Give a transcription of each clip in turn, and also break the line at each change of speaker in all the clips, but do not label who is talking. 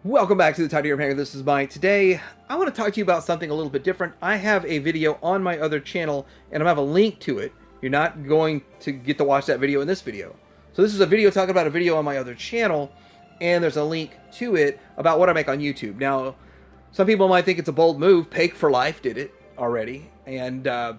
Welcome back to the Tidy Hanger. This is Mike. Today, I want to talk to you about something a little bit different. I have a video on my other channel, and I have a link to it. You're not going to get to watch that video in this video. So this is a video talking about a video on my other channel, and there's a link to it about what I make on YouTube. Now, some people might think it's a bold move. Pics for Life did it already, and I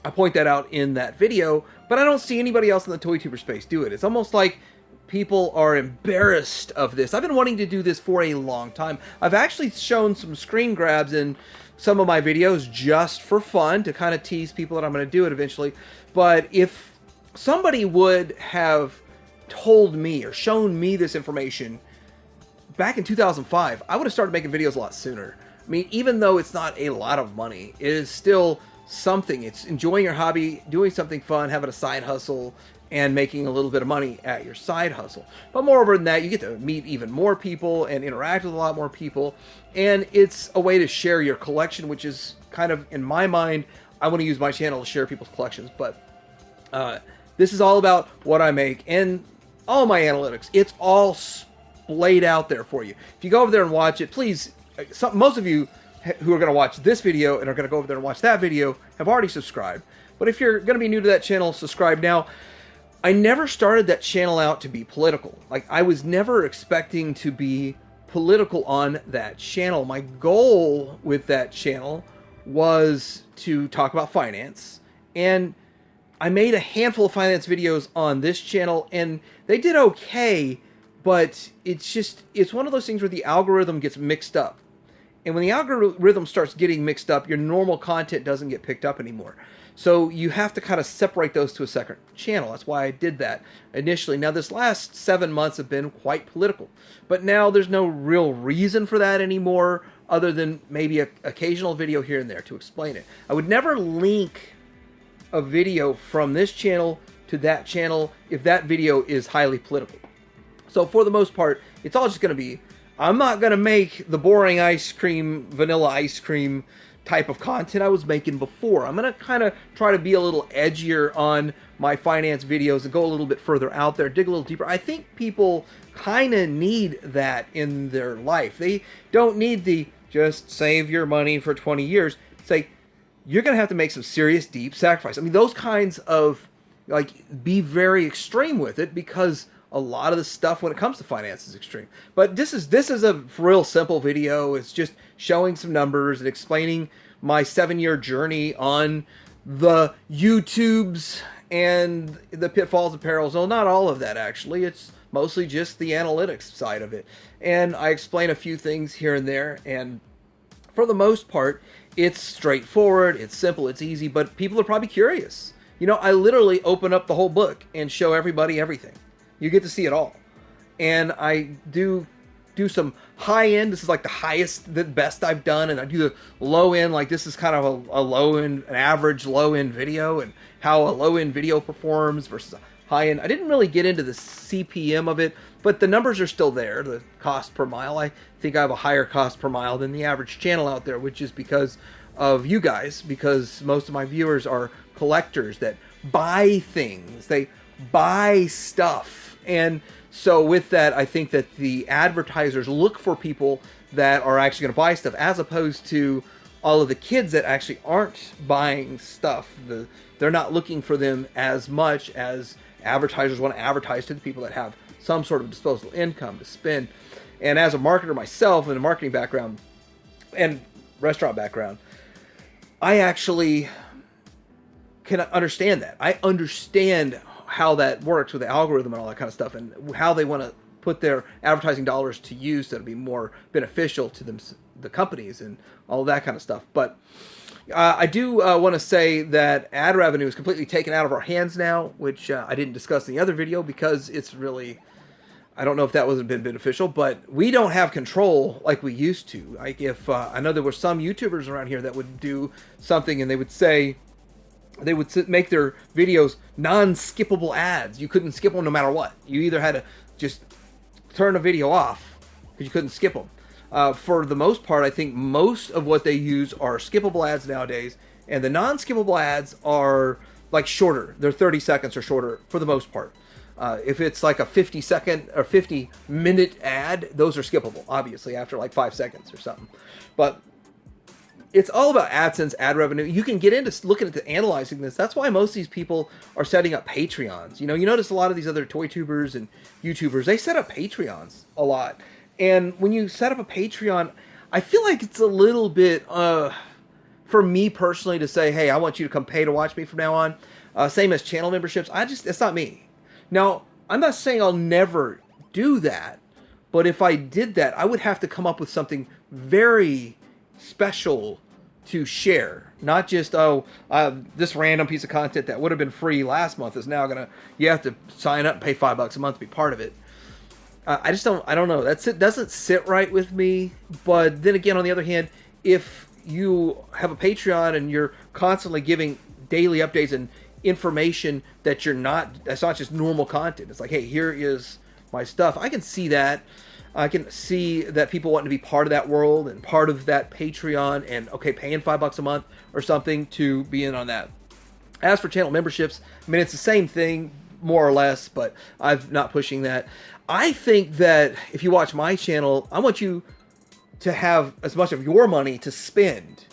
point that out in that video, but I don't see anybody else in the ToyTuber space do it. It's almost like people are embarrassed of this. I've been wanting to do this for a long time. I've actually shown some screen grabs in some of my videos just for fun to kind of tease people that I'm going to do it eventually. But if somebody would have told me or shown me this information back in 2005, I would have started making videos a lot sooner. I mean, even though it's not a lot of money, it is still something. It's enjoying your hobby, doing something fun, having a side hustle, and making a little bit of money at your side hustle. But moreover than that, you get to meet even more people and interact with a lot more people. And it's a way to share your collection, which is kind of, in my mind, I want to use my channel to share people's collections. But this is all about what I make and all my analytics. It's all splayed out there for you. If you go over there and watch it, please, most of you who are going to watch this video and are going to go over there and watch that video have already subscribed. But if you're going to be new to that channel, subscribe now. I never started that channel out to be political. Like, I was never expecting to be political on that channel. My goal with that channel was to talk about finance. And I made a handful of finance videos on this channel, and they did okay, but it's one of those things where the algorithm gets mixed up. And when the algorithm starts getting mixed up, your normal content doesn't get picked up anymore. So you have to kind of separate those to a separate channel. That's why I did that initially. Now, this last 7 months have been quite political. But now there's no real reason for that anymore, other than maybe an occasional video here and there to explain it. I would never link a video from this channel to that channel if that video is highly political. So for the most part, it's all just going to be, I'm not going to make the boring vanilla ice cream type of content I was making before. I'm going to kind of try to be a little edgier on my finance videos and go a little bit further out there, dig a little deeper. I think people kind of need that in their life. They don't need the just save your money for 20 years. It's like, you're going to have to make some serious deep sacrifice. I mean, those kinds of, like, be very extreme with it, because a lot of the stuff when it comes to finance is extreme. But this is a real simple video. It's just showing some numbers and explaining my 7-year journey on the YouTubes and the pitfalls and perils. Well, not all of that, actually. It's mostly just the analytics side of it. And I explain a few things here and there. And for the most part, it's straightforward, it's simple, it's easy, but people are probably curious. You know, I literally open up the whole book and show everybody everything. You get to see it all. And I do some high end. This is like the highest, the best I've done. And I do the low end. Like, this is kind of a low end, an average low end video, and how a low end video performs versus a high end. I didn't really get into the CPM of it, but the numbers are still there. The cost per mile. I think I have a higher cost per mile than the average channel out there, which is because of you guys, because most of my viewers are collectors that buy things. They buy stuff. And so with that, I think that the advertisers look for people that are actually going to buy stuff, as opposed to all of the kids that actually aren't buying stuff. They're not looking for them as much as advertisers want to advertise to the people that have some sort of disposable income to spend. And as a marketer myself, in a marketing background and restaurant background, I actually can understand that. I understand how that works with the algorithm and all that kind of stuff, and how they want to put their advertising dollars to use that'll be more beneficial to them, the companies, and all that kind of stuff. But I do want to say that ad revenue is completely taken out of our hands now, which I didn't discuss in the other video, because it's really, I don't know if that wasn't been beneficial, but we don't have control like we used to. Like, if I know there were some YouTubers around here that would do something and they would say, they would make their videos non-skippable ads. You couldn't skip them no matter what. You either had to just turn a video off because you couldn't skip them. For the most part, I think most of what they use are skippable ads nowadays, and the non-skippable ads are like shorter. They're 30 seconds or shorter for the most part. If it's like a 50-second or 50-minute ad, those are skippable, obviously, after like 5 seconds or something. But it's all about AdSense, ad revenue. You can get into looking at analyzing this. That's why most of these people are setting up Patreons. You notice a lot of these other toy tubers and YouTubers, they set up Patreons a lot. And when you set up a Patreon, I feel like it's a little bit, for me personally, to say, hey, I want you to come pay to watch me from now on. Same as channel memberships. It's not me. Now, I'm not saying I'll never do that, but if I did that, I would have to come up with something very special to share. Not just, this random piece of content that would have been free last month is now you have to sign up and pay $5 a month to be part of it. I don't know. It doesn't sit right with me. But then again, on the other hand, if you have a Patreon and you're constantly giving daily updates and information that's not just normal content. It's like, hey, here is my stuff. I can see that. I can see that people want to be part of that world and part of that Patreon and, okay, paying $5 a month or something to be in on that. As for channel memberships, I mean, it's the same thing, more or less, but I'm not pushing that. I think that if you watch my channel, I want you to have as much of your money to spend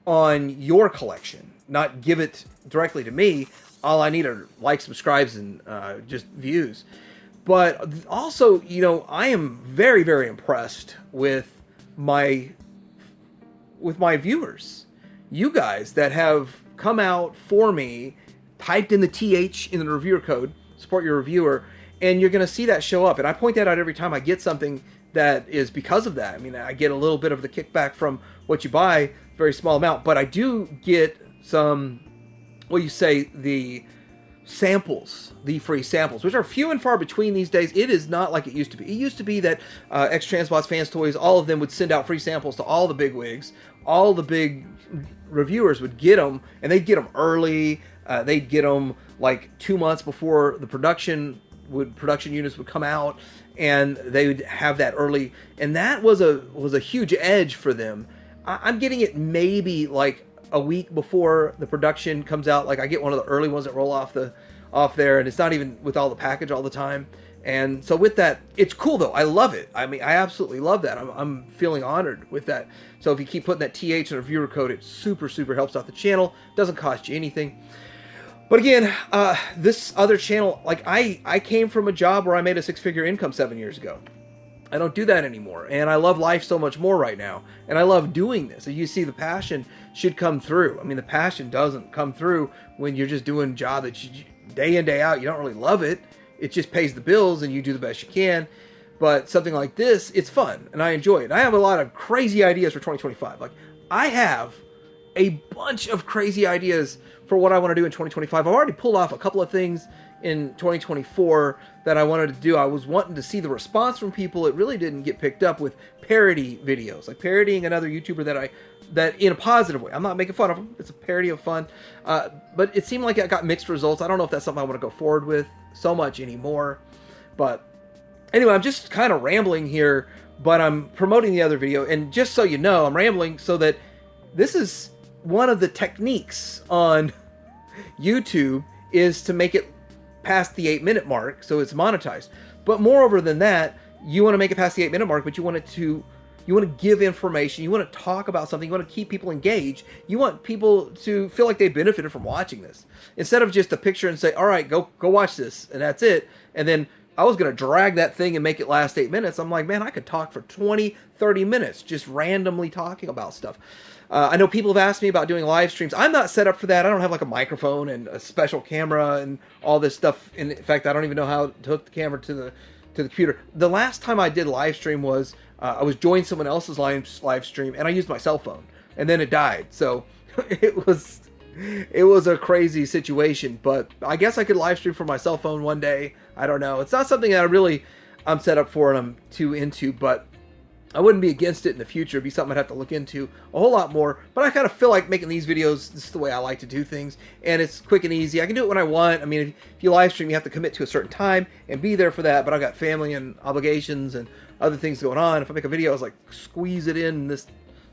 on your collection, not give it directly to me. All I need are likes, subscribes, and just views. But also, I am very, very impressed with my viewers. You guys that have come out for me, typed in the TH in the reviewer code, support your reviewer, and you're going to see that show up. And I point that out every time I get something that is because of that. I mean, I get a little bit of the kickback from what you buy, very small amount, but I do get some, the samples, the free samples, which are few and far between these days. It is not like it used to be. It used to be that X-Transbots, Fans Toys, all of them would send out free samples to all the big wigs. All the big reviewers would get them, and they'd get them early. They'd get them like 2 months before the production units would come out, and they would have that early, and that was a huge edge for them. I'm getting it maybe like a week before the production comes out. Like, I get one of the early ones that roll off there, and it's not even with all the package all the time. And so with that, it's cool though. I love it. I mean, I absolutely love that. I'm feeling honored with that. So if you keep putting that TH in a viewer code, it super, super helps out the channel. Doesn't cost you anything. But again, this other channel, like I came from a job where I made a 6-figure income 7 years ago. I don't do that anymore. And I love life so much more right now. And I love doing this. And you see, the passion should come through. I mean, the passion doesn't come through when you're just doing a job that you, day in, day out, you don't really love it. It just pays the bills and you do the best you can. But something like this, it's fun and I enjoy it. I have a lot of crazy ideas for 2025. Like, I have a bunch of crazy ideas for what I want to do in 2025. I've already pulled off a couple of things in 2024 that I wanted to do. I was wanting to see the response from people. It really didn't get picked up with parody videos, like parodying another YouTuber that in a positive way. I'm not making fun of them. It's a parody of fun. But it seemed like I got mixed results. I don't know if that's something I want to go forward with so much anymore. But anyway, I'm just kind of rambling here, but I'm promoting the other video. And just so you know, I'm rambling so that this is one of the techniques on YouTube is to make it past the 8-minute mark so it's monetized. But moreover than that, you want to make it past the 8-minute mark, but you want to give information, you want to talk about something, you want to keep people engaged, you want people to feel like they benefited from watching this. Instead of just a picture and say, all right, go watch this, and that's it. And then I was going to drag that thing and make it last 8 minutes. I'm like, man, I could talk for 20, 30 minutes just randomly talking about stuff. I know people have asked me about doing live streams. I'm not set up for that. I don't have like a microphone and a special camera and all this stuff. In fact, I don't even know how to hook the camera to the computer. The last time I did live stream was I was joining someone else's live stream and I used my cell phone and then it died. So it was a crazy situation, but I guess I could live stream from my cell phone one day. I don't know. It's not something that I'm set up for and I'm too into, but I wouldn't be against it in the future. It'd be something I'd have to look into a whole lot more. But I kind of feel like making these videos, this is the way I like to do things. And it's quick and easy. I can do it when I want. I mean, if you live stream, you have to commit to a certain time and be there for that. But I've got family and obligations and other things going on. If I make a video, I was like, squeeze it in this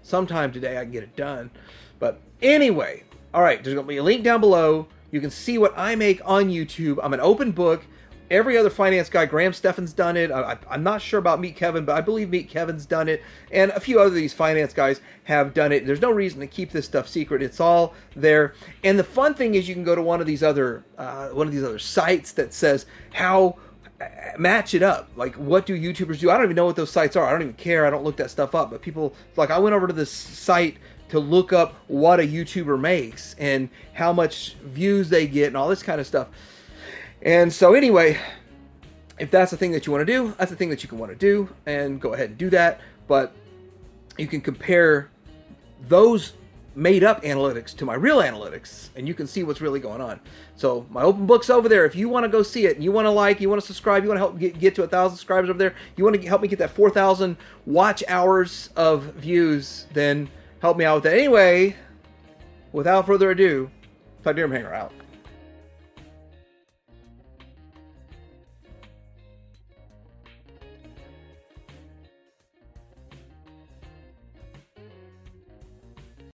sometime today, I can get it done. But anyway, all right, there's going to be a link down below. You can see what I make on YouTube. I'm an open book. every other finance guy, Graham Stephan's done it. I'm not sure about Meet Kevin, but I believe Meet Kevin's done it. And a few other of these finance guys have done it. There's no reason to keep this stuff secret. It's all there. And the fun thing is you can go to one of these other sites that says how match it up. Like, what do YouTubers do? I don't even know what those sites are. I don't even care. I don't look that stuff up. But people, like, I went over to this site to look up what a YouTuber makes and how much views they get and all this kind of stuff. And so anyway, if that's the thing that you want to do, that's the thing that you can want to do, and go ahead and do that. But you can compare those made up analytics to my real analytics, and you can see what's really going on. So my open book's over there. If you want to go see it, and you want to like, you want to subscribe, you want to help get to 1,000 subscribers over there, you want to help me get that 4,000 watch hours of views, then help me out with that. Anyway, without further ado, Todd Deerhammer out.